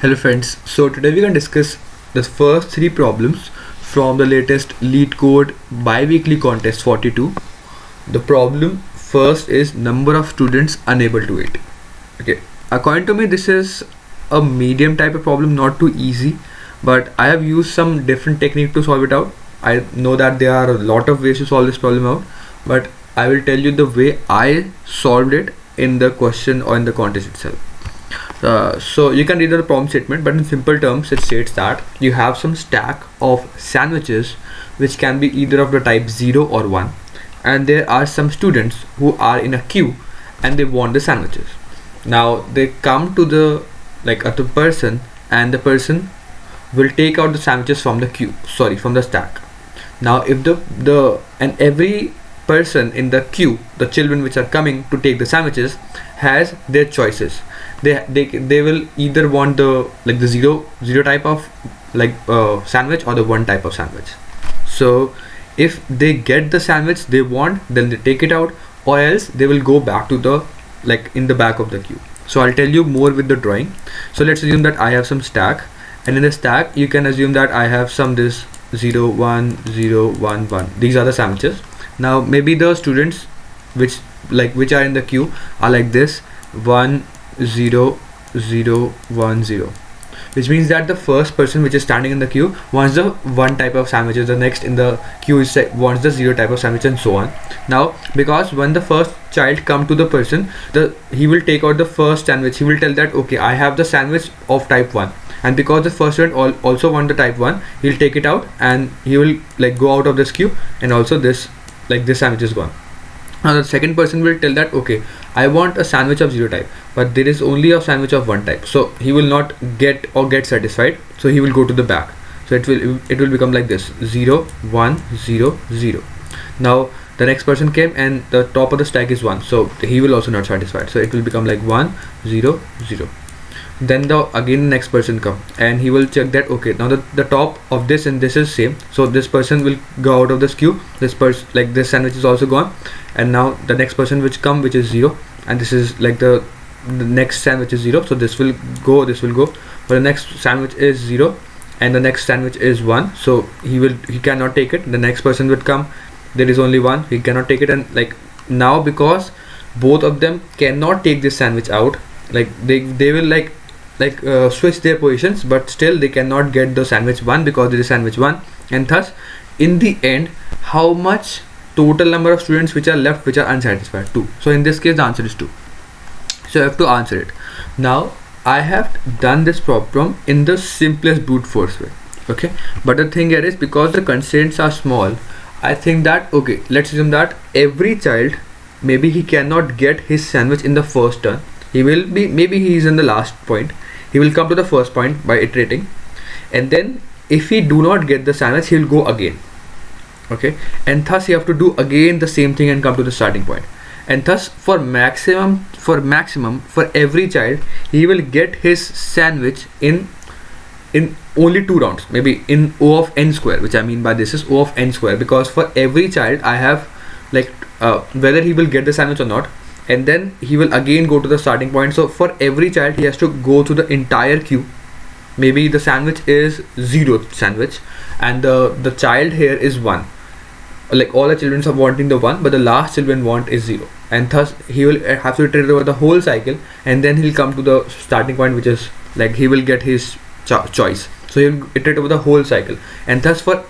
Hello friends, so today we're going to discuss the first three problems from the latest LeetCode bi-weekly contest 42. The problem first is number of students unable to wait. Okay, according to me this is a medium type of problem, not too easy, but I have used some different technique to solve it out. I know that there are a lot of ways to solve this problem out, but I will tell you the way I solved it in the question or in the contest itself. So you can read the problem statement, but in simple terms it states that you have some stack of sandwiches which can be either of the type 0 or 1, and there are some students who are in a queue and they want the sandwiches. Now they come to the person, and the person will take out the sandwiches from the stack. Now if every person in the queue, the children which are coming to take the sandwiches, has their choices. They will either want the zero type of sandwich or the 1 type of sandwich. So if they get the sandwich they want, then they take it out, or else they will go back to the in the back of the queue. So I'll tell you more with the drawing. So let's assume that I have some stack, and in the stack you can assume that I have some this 0 1 0 1 1. These are the sandwiches. Now maybe the students which are in the queue are like this 1 0 0 1 0, which means that the first person which is standing in the queue wants the 1 type of sandwiches, the next in the queue wants the 0 type of sandwich, and so on. Now because when the first child come to the person, he will take out the first sandwich. He will tell that okay, I have the sandwich of type 1, and because the first student also want the type 1, he'll take it out and he will go out of this queue, and also this sandwich is gone. Now the second person will tell that okay, I want a sandwich of 0 type, but there is only a sandwich of 1 type, so he will not get satisfied, so he will go to the back. So it will become like this 0 1 0 0. Now the next person came and the top of the stack is 1, so he will also not satisfied, so it will become like 1 0 0. Then again the next person come and he will check that okay, now the top of this and this is same, so this person will go out of this queue. This this sandwich is also gone, and now the next person which is 0, and this is the next sandwich is 0, so this will go, but the next sandwich is 0 and the next sandwich is 1, so he cannot take it. The next person would come, there is only 1, he cannot take it, and now because both of them cannot take this sandwich out, they will switch their positions, but still they cannot get the sandwich 1 because there is sandwich 1, and thus in the end how much total number of students which are left which are unsatisfied? 2. So in this case the answer is 2. So you have to answer it. Now I have done this problem in the simplest brute force way, okay, but the thing here is because the constraints are small, I think that okay, let's assume that every child, maybe he cannot get his sandwich in the first turn. Maybe he is in the last point, he will come to the first point by iterating, and then if he do not get the sandwich, he will go again, okay, and thus you have to do again the same thing and come to the starting point. And thus for maximum for every child, he will get his sandwich in only 2 rounds, maybe in O of n square, which I mean by this is O of n square, because for every child I have whether he will get the sandwich or not, and then he will again go to the starting point. So for every child he has to go through the entire queue. Maybe the sandwich is 0 sandwich, and the child here is 1, all the children are wanting the 1, but the last children want is 0, and thus he will have to iterate over the whole cycle, and then he'll come to the starting point, which is he will get his choice. So he'll iterate over the whole cycle, and thus for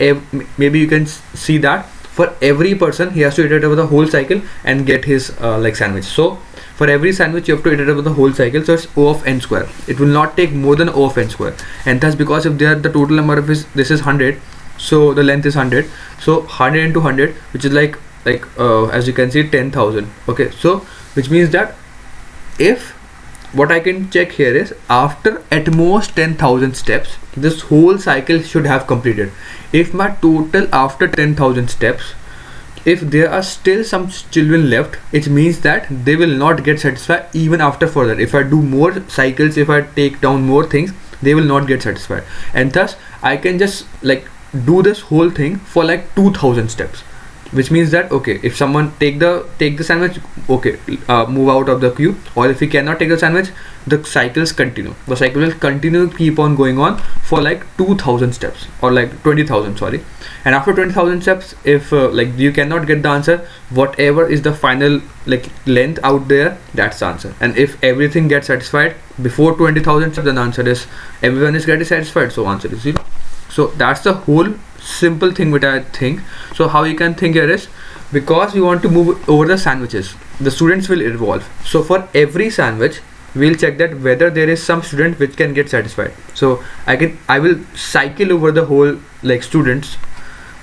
maybe you can see that for every person he has to iterate over the whole cycle and get his sandwich. So for every sandwich you have to iterate over the whole cycle, so it's O of n square. It will not take more than O of n square, and thus because if the total number of this is 100, so the length is 100, so 100 into 100, which is as you can see 10,000, okay, so which means that if what I can check here is after at most 10,000 steps this whole cycle should have completed. If my total after 10,000 steps, if there are still some children left, it means that they will not get satisfied even after further. If I do more cycles, if I take down more things, they will not get satisfied, and thus I can just do this whole thing for 2000 steps. which means that okay, if someone take the sandwich, okay, move out of the queue, or if he cannot take the sandwich, the cycles continue. The cycle will continue, keep on going on for like 2,000 steps, or like 20,000, sorry. And after 20,000 steps, if like you cannot get the answer, whatever is the final like length out there, that's the answer. And if everything gets satisfied before 20,000 steps, then the answer is everyone is getting satisfied, so answer is 0. So that's the whole simple thing which I think. So how you can think here is, because we want to move over the sandwiches, the students will evolve. So for every sandwich, we'll check that whether there is some student which can get satisfied. So I will cycle over the whole like students,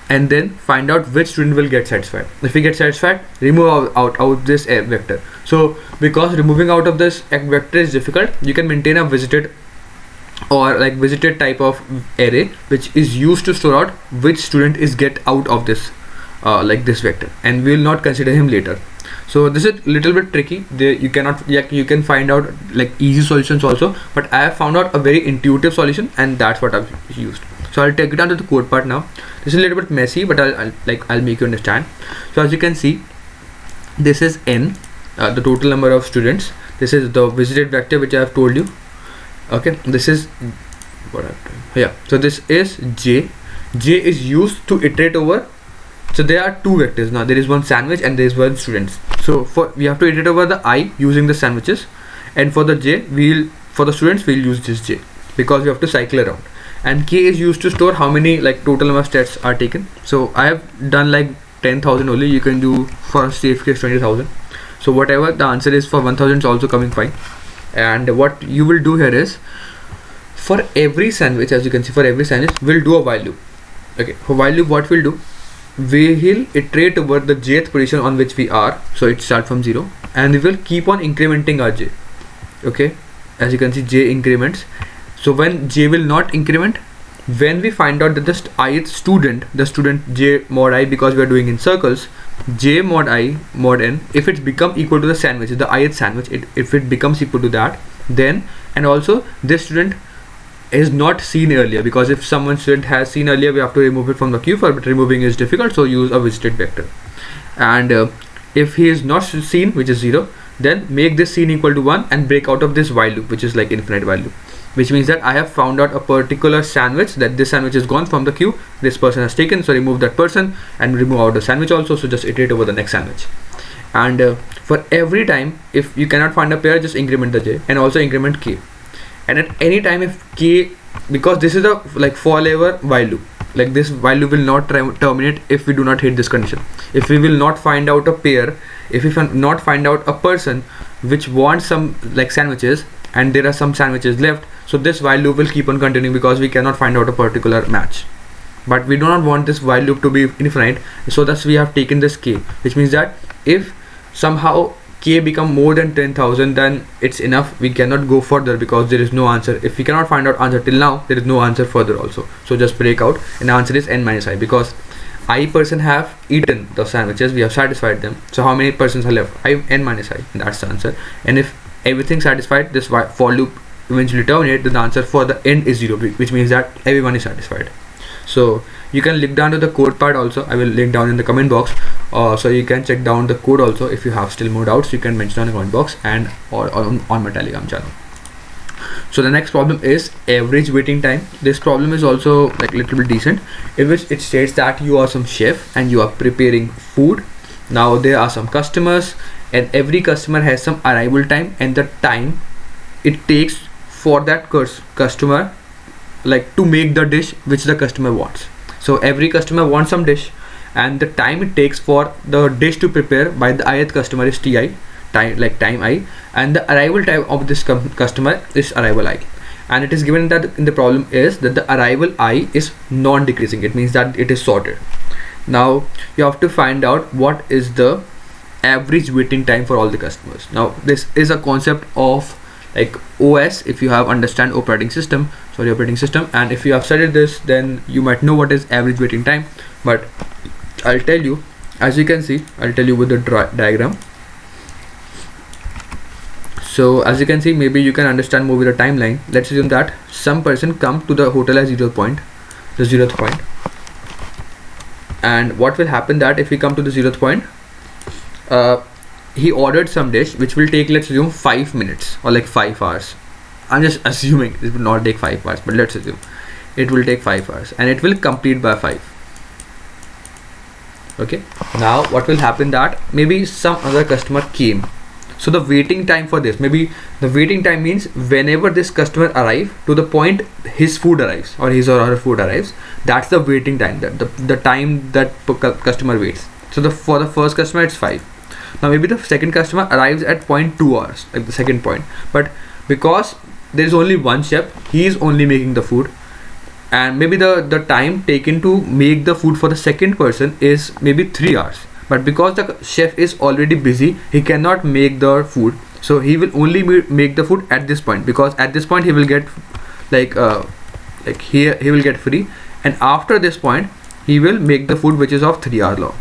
and then find out which student will get satisfied. If we get satisfied, remove out this vector. So because removing out of this vector is difficult, you can maintain a visited or like visited type of array, which is used to store out which student is get out of this like this vector, and we will not consider him later. So this is little bit tricky. You cannot, you can find out like easy solutions also, but I have found out a very intuitive solution, and that's what I've used. So I'll take it down to the code part now. This is a little bit messy, but I'll make you understand. So as you can see, this is n, the total number of students. This is the visited vector which I have told you. Okay, this is what I've done. Yeah, so this is j. J is used to iterate over. So there are two vectors now. There is one sandwich and there is one students. So we have to iterate over the I using the sandwiches, and for the j, for the students we'll use this j, because we have to cycle around. And k is used to store how many like total number of steps are taken. So I have done like 10,000 only. You can do for safe case 20,000. So whatever the answer is for 1,000 is also coming fine. And what you will do here is, for every sandwich, as you can see, for every sandwich we'll do a while loop. Okay, for while loop what we'll do, we will iterate over the jth position on which we are. So it starts from 0, and we will keep on incrementing our j. Okay, as you can see, j increments. So when j will not increment, when we find out that the ith student, the student j mod I, because we are doing in circles, j mod I mod n, if it's become equal to the sandwich, the ith sandwich, if it becomes equal to that, then, and also this student is not seen earlier, because if someone student has seen earlier, we have to remove it from the queue, but removing is difficult, so use a visited vector. And if he is not seen, which is 0, then make this seen equal to 1 and break out of this while loop, which is like infinite while loop, which means that I have found out a particular sandwich, that this sandwich is gone from the queue, this person has taken, so remove that person and remove out the sandwich also. So just iterate over the next sandwich. And for every time, if you cannot find a pair, just increment the j and also increment k. And at any time, if k, because this is a like forever while loop, like this while loop will not terminate if we do not hit this condition. If we will not find out a pair, if we not find out a person which wants some like sandwiches, and there are some sandwiches left, so this while loop will keep on continuing, because we cannot find out a particular match. But we do not want this while loop to be infinite, so thus we have taken this k, which means that if somehow k become more than 10,000, then it's enough. We cannot go further because there is no answer. If we cannot find out answer till now, there is no answer further also. So just break out, and the answer is n minus I, because I person have eaten the sandwiches, we have satisfied them. So how many persons are left? n minus I, and that's the answer. And if everything satisfied, this for loop eventually terminate, then the answer for the end is 0, which means that everyone is satisfied. So you can link down to the code part also. I will link down in the comment box, so you can check down the code also. If you have still more doubts, you can mention on the comment box and or on my Telegram channel. So the next problem is average waiting time. This problem is also like little bit decent, in which it states that you are some chef and you are preparing food. Now there are some customers, and every customer has some arrival time and the time it takes for that customer like to make the dish which the customer wants. So every customer wants some dish, and the time it takes for the dish to prepare by the ith customer is ti, time I, and the arrival time of this customer is arrival I. And it is given that in the problem is that the arrival I is non-decreasing. It means that it is sorted. Now you have to find out what is the average waiting time for all the customers. Now this is a concept of like OS, if you have understand operating system, and if you have studied this, then you might know what is average waiting time. But I'll tell you, as you can see, I'll tell you with the diagram. So as you can see, maybe you can understand more with the timeline. Let's assume that some person come to the hotel at the 0th point, And what will happen that if we come to the 0th point, he ordered some dish which will take, let's assume, 5 minutes or like 5 hours. I'm just assuming it will not take 5 hours, but let's assume it will take 5 hours and it will complete by 5. Okay, now what will happen that maybe some other customer came. So the waiting time for this, maybe the waiting time means whenever this customer arrives to the point his food arrives or his or her food arrives, that's the waiting time, that the time that customer waits. So for the first customer it's 5. Now maybe the second customer arrives at 0.2 hours, like the second point, but because there is only one chef, he is only making the food, and maybe the time taken to make the food for the second person is maybe 3 hours. But because the chef is already busy, he cannot make the food, so he will only make the food at this point, because at this point he will get like he will get free, and after this point he will make the food which is of 3 hours long.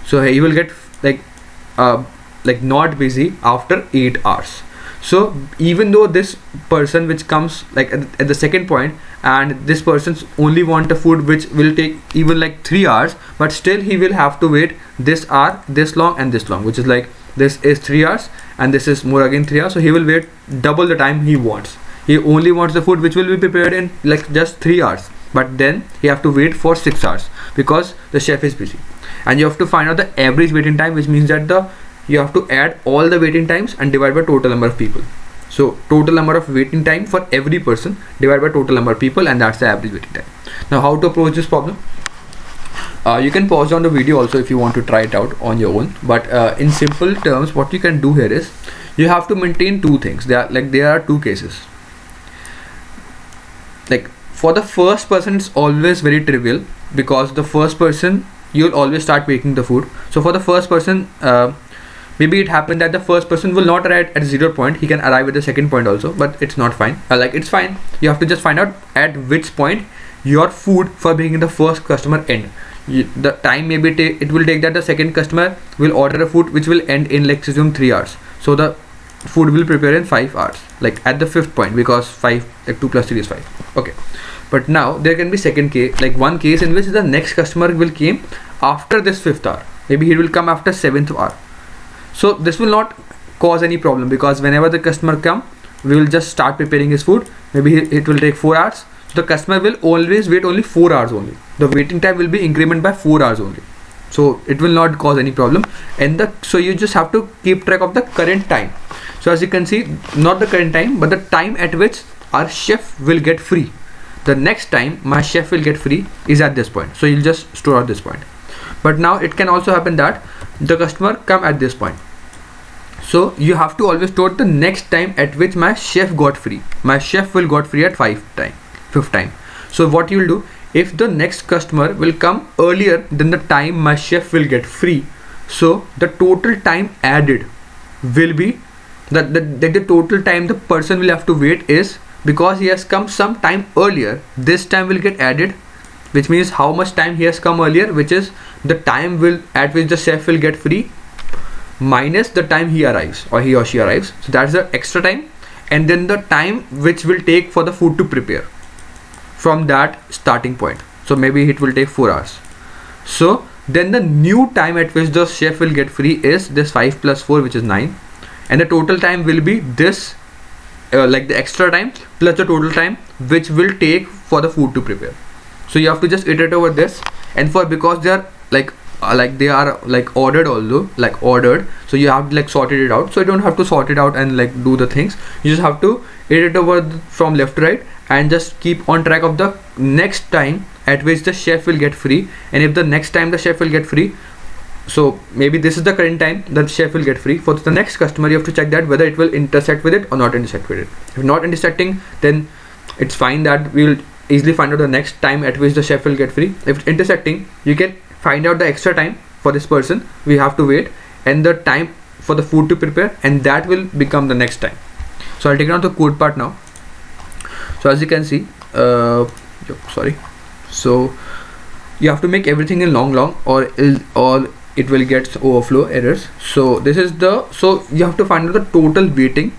So he will get like not busy after 8 hours. So even though this person which comes like at the second point, and this person's only want a food which will take even like 3 hours, but still he will have to wait this hour, this long, and this long, which is like this is 3 hours and this is more again 3 hours. So he will wait double the time he wants. He only wants the food which will be prepared in like just 3 hours, but then he have to wait for 6 hours because the chef is busy. And you have to find out the average waiting time, which means that you have to add all the waiting times and divide by total number of people. So total number of waiting time for every person divided by total number of people, and that's the average waiting time. Now how to approach this problem? You can pause down the video also if you want to try it out on your own, but in simple terms what you can do here is you have to maintain two things. There are two cases. Like for the first person it's always very trivial, because the first person you'll always start making the food. So for the first person, maybe it happened that the first person will not arrive at 0 point, he can arrive at the second point also, but it's not fine. It's fine. You have to just find out at which point your food for being the first customer end. The time maybe it will take that the second customer will order a food which will end in like assume 3 hours. So the food will prepare in 5 hours, like at the 5th point, because 5 like 2 plus 3 is 5. Okay, but now there can be second case, like one case in which the next customer will came after this 5th hour. Maybe he will come after 7th hour. So this will not cause any problem, because whenever the customer come, we will just start preparing his food. Maybe it will take 4 hours. So the customer will always wait only 4 hours only. The waiting time will be increment by 4 hours only. So it will not cause any problem. And so you just have to keep track of the current time. So as you can see, not the current time, but the time at which our chef will get free. The next time my chef will get free is at this point. So you'll just store at this point. But now it can also happen that the customer come at this point. So you have to always store the next time at which my chef got free. My chef will got free at 5th time. So what you will do, if the next customer will come earlier than the time my chef will get free, so the total time added will be the total time the person will have to wait is, because he has come some time earlier, this time will get added, which means how much time he has come earlier, which is the time at which the chef will get free minus the time he arrives or he or she arrives. So that's the extra time, and then the time which will take for the food to prepare from that starting point. So maybe it will take 4 hours. So then the new time at which the chef will get free is this 5 plus 4, which is 9, and the total time will be this like the extra time plus the total time which will take for the food to prepare. So you have to just iterate over this, and because they are they are like ordered, although like ordered, so you have to like sorted it out. So you don't have to sort it out and like do the things. You just have to iterate over from left to right and just keep on track of the next time at which the chef will get free. And if the next time the chef will get free, so maybe this is the current time that the chef will get free, for the next customer you have to check that whether it will intersect with it or not intersect with it. If not intersecting, then it's fine, that we will easily find out the next time at which the chef will get free. If intersecting, you can find out the extra time for this person we have to wait, and the time for the food to prepare, and that will become the next time. So I'll take out the code part now. So as you can see, so you have to make everything in long or it will get overflow errors. So this is so you have to find out the total waiting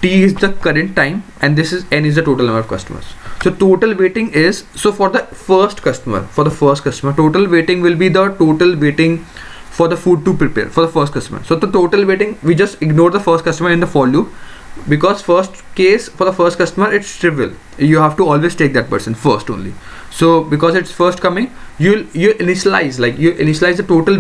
T is the current time, and this is N is the total number of customers. So total waiting is, so for the first customer, total waiting will be the total waiting for the food to prepare for the first customer. So the total waiting, we just ignore the first customer in the for loop, because first case for the first customer it's trivial. You have to always take that person first only. So because it's first coming, you initialize the total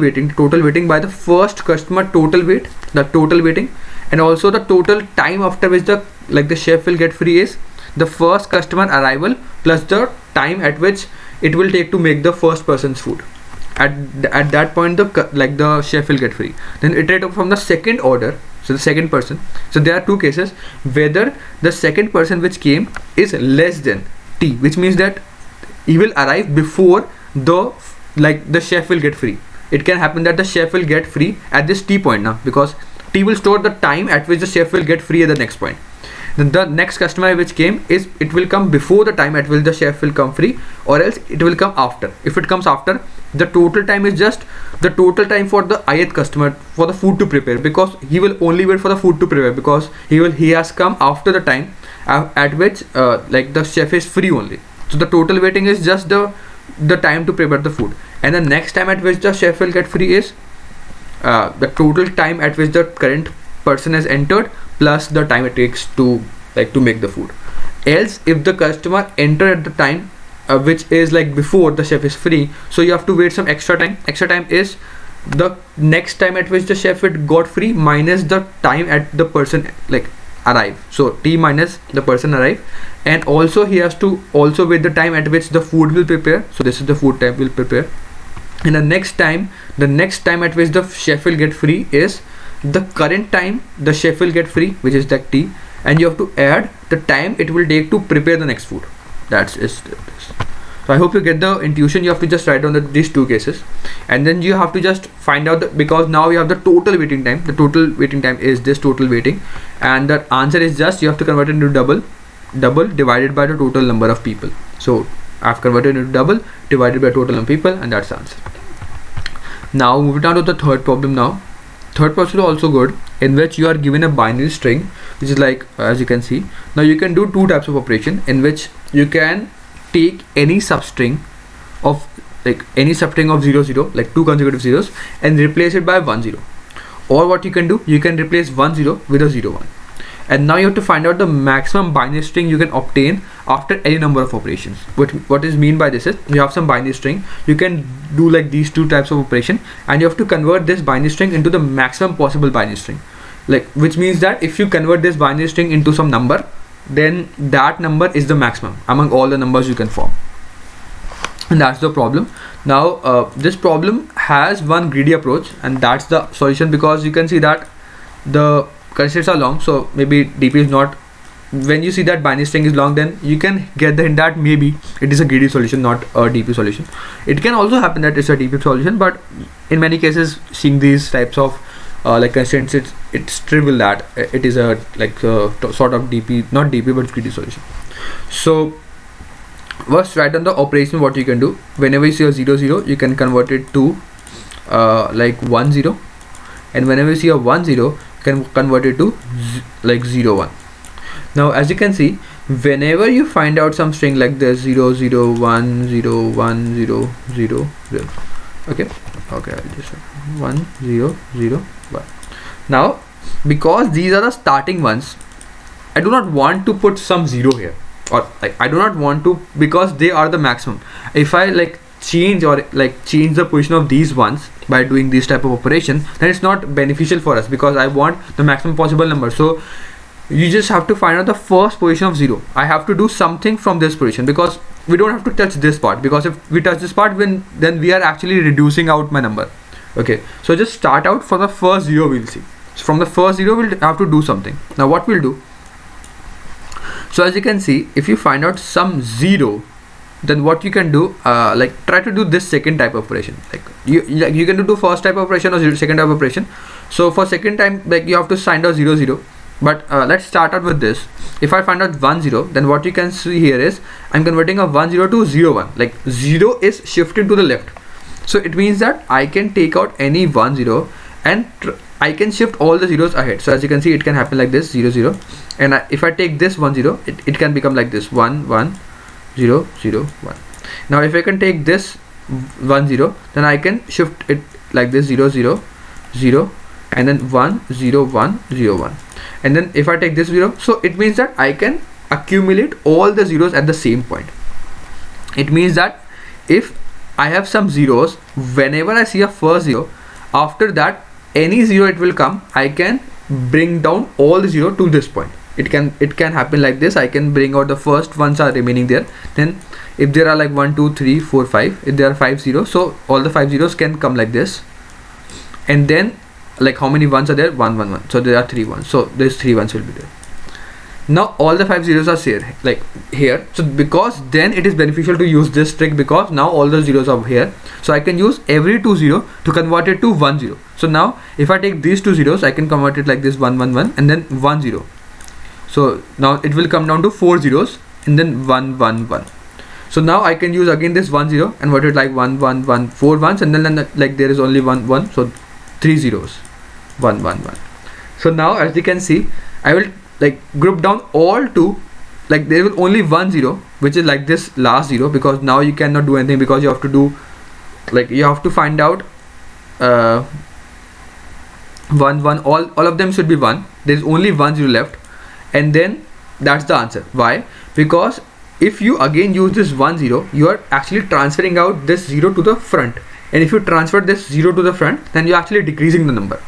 waiting by the first customer total waiting, and also the total time after which the chef will get free is the first customer arrival plus the time at which it will take to make the first person's food. At that point the chef will get free. Then iterate from the second order, so the second person. So there are two cases, whether the second person which came is less than T, which means that he will arrive before the chef will get free. It can happen that the chef will get free at this T point now, because T will store the time at which the chef will get free at the next point. Then the next customer which came it will come before the time at which the chef will come free, or else it will come after. If it comes after, the total time is just the total time for the ith customer for the food to prepare, because he will only wait for the food to prepare, because he has come after the time at which the chef is free only. So the total waiting is just the time to prepare the food, and the next time at which the chef will get free is the total time at which the current person has entered plus the time it takes to make the food. Else if the customer entered at the time which is before the chef is free, so you have to wait some extra time is the next time at which the chef got free minus the time at the person arrive. So T minus the person arrive, and also he has to also wait the time at which the food will prepare. So this is the food time will prepare, and the next time at which the chef will get free is the current time the chef will get free, which is that T, and you have to add the time it will take to prepare the next food. That's it. So I hope you get the intuition. You have to just write down these two cases, and then you have to just find out because now you have the total waiting time. The total waiting time is this total waiting, and the answer is just you have to convert it into double divided by the total number of people. So I've converted it into double divided by total number of people, and that's the answer. Now moving down to the third problem. Now third problem is also good, in which you are given a binary string, which is as you can see. Now you can do two types of operation, in which you can take any substring of 0 0, like two consecutive zeros, and replace it by 1 0. Or what you can do, you can replace 1 0 with a 0 1. And now you have to find out the maximum binary string you can obtain after any number of operations. What is mean by this is, you have some binary string, you can do these two types of operation, and you have to convert this binary string into the maximum possible binary string, which means that if you convert this binary string into some number, then that number is the maximum among all the numbers you can form. And that's the problem. Now this problem has one greedy approach, and that's the solution, because you can see that the constraints are long, so maybe DP is not, when you see that binary string is long, then you can get the hint that maybe it is a greedy solution, not a DP solution. It can also happen that it's a DP solution, but in many cases seeing these types of constraints, it's trivial that it is a sort of DP, not DP but greedy solution. So first write down the operation. What you can do, whenever you see a 0 0, you can convert it to 1 0, and whenever you see a 1 0, you can convert it to 0 1. Now as you can see, whenever you find out some string like this 0 0 1 0 1 0 0 0, okay I'll just 1 0 0 1. Now because these are the starting ones, I do not want to put some 0 here, or I do not want to, because they are the maximum. If I change the position of these ones by doing this type of operation, then it's not beneficial for us, because I want the maximum possible number. So you just have to find out the first position of 0. I have to do something from this position, because we don't have to touch this part, because if we touch this part, then we are actually reducing out my number. Okay, so just start out for the first 0. We'll see. So from the first 0 we'll have to do something. Now what we'll do, so as you can see, if you find out some 0, then what you can do, try to do this second type of operation. You can do first type of operation or second type of operation. So for second time, you have to find out 0 0. But let's start out with this. If I find out 1 0, then what you can see here is I'm converting a 1 0 to 0 1. 0 is shifted to the left. So it means that I can take out any 1 0 and I can shift all the zeros ahead. So as you can see, it can happen like this, 0 0, and if I take this 1 0, it can become like this, 1 1 0 0 1. Now if I can take this 1 0, then I can shift it like this, 0 0 0, and then 1 0 1 0 1. And then if I take this 0, so it means that I can accumulate all the zeros at the same point. It means that if I have some zeros, whenever I see a first zero, after that any zero it will come, I can bring down all the zero to this point. It can happen like this. I can bring out the first ones are remaining there. Then if there are like 1 2 3 4 5, if there are 5 zeros, so all the 5 zeros can come like this. And then like how many ones are there? 1 1 1. So there are 3 ones. So there's 3 ones will be there. Now all the 5 zeros are here, like here. So because then it is beneficial to use this trick, because now all the zeros are here. So I can use every 2 0 to convert it to 1 0. So now if I take these 2 zeros, I can convert it like this, 1 1 1, and then 1 0. So now it will come down to 4 zeros and then 1 1 1. So now I can use again this 1 0 and convert it like 1 1 1, 4 ones, and then like there is only 1 1. So 3 zeros, 1 1 1. So now as you can see, I will like group down all to, like there will only 1 0, which is like this last 0, because now you cannot do anything, because you have to do, like you have to find out 1 1, all of them should be 1. There is only 1 0 left, and then that's the answer. Why? Because if you again use this 1 0, you are actually transferring out this 0 to the front, and if you transfer this 0 to the front, then you're actually decreasing the number.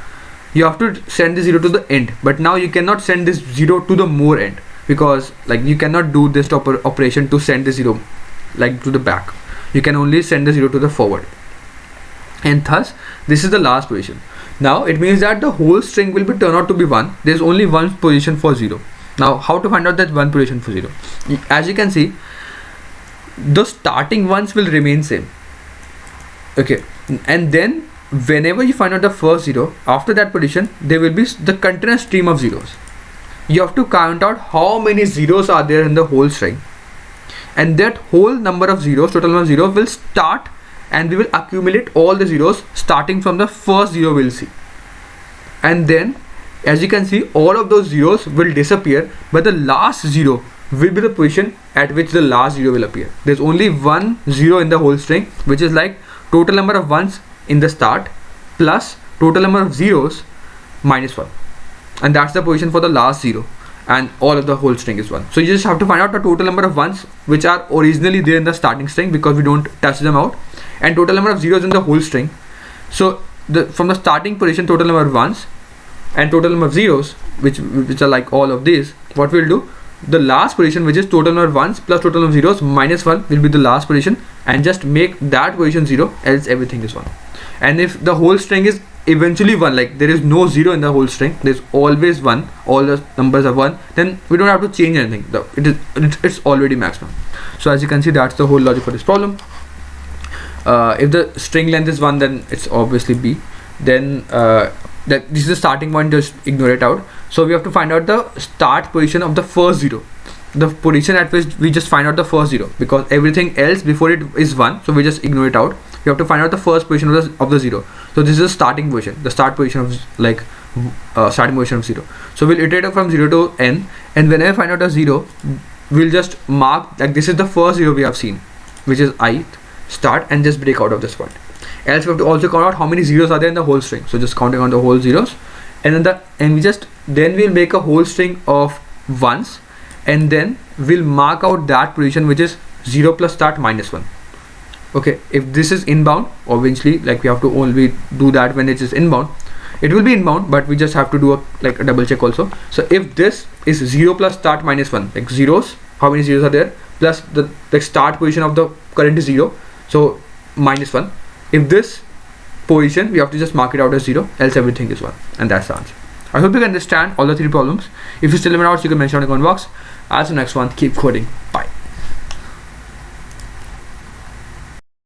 You have to send the 0 to the end, but now you cannot send this 0 to the more end, because like you cannot do this operation to send the 0 like to the back. You can only send the 0 to the forward, and thus this is the last position. Now it means that the whole string will be turned out to be 1. There's only one position for 0. Now how to find out that one position for 0? As you can see, the starting ones will remain same. Okay, and then whenever you find out the first 0, after that position there will be the continuous stream of zeros. You have to count out how many zeros are there in the whole string, and that whole number of zeros, total number of zeros, will start, and we will accumulate all the zeros starting from the first 0 we'll see. And then as you can see, all of those zeros will disappear, but the last 0 will be the position at which the last 0 will appear. There's only 1 0 in the whole string, which is like total number of ones in the start plus total number of zeros minus 1, and that's the position for the last 0, and all of the whole string is 1. So you just have to find out the total number of ones which are originally there in the starting string, because we don't touch them out, and total number of zeros in the whole string. So from the starting position, total number of ones and total number of zeros, which are like all of these, what we'll do, the last position, which is total number of ones plus total number of zeros minus 1, will be the last position, and just make that position 0, else everything is 1. And if the whole string is eventually 1, like there is no 0 in the whole string, there's always 1, all the numbers are 1, then we don't have to change anything. It's already maximum. So as you can see, that's the whole logic for this problem. If the string length is 1, then it's obviously B. Then that this is the starting point, just ignore it out. So we have to find out the start position of the first 0, the position at which we just find out the first 0, because everything else before it is 1, so we just ignore it out. You have to find out the first position of the 0. So this is the starting position, the start position of starting position of 0. So we'll iterate from 0 to n, and whenever I find out a 0, we'll just mark like this is the first 0 we have seen, which is ith start, and just break out of this point. Else we have to also count out how many zeros are there in the whole string. So just counting on the whole zeros, and then we'll make a whole string of ones, and then we'll mark out that position which is 0 plus start minus 1. Okay, if this is inbound, obviously like we have to only do that when it is inbound. It will be inbound, but we just have to do a double check also. So if this is 0 plus start minus 1, like zeros, how many zeros are there, plus the start position of the current is 0, so minus 1. If this position, we have to just mark it out as 0, else everything is 1, and that's the answer. I hope you can understand all the 3 problems. If you still have doubts, you can mention in the comment box. As the next one, keep coding. Bye.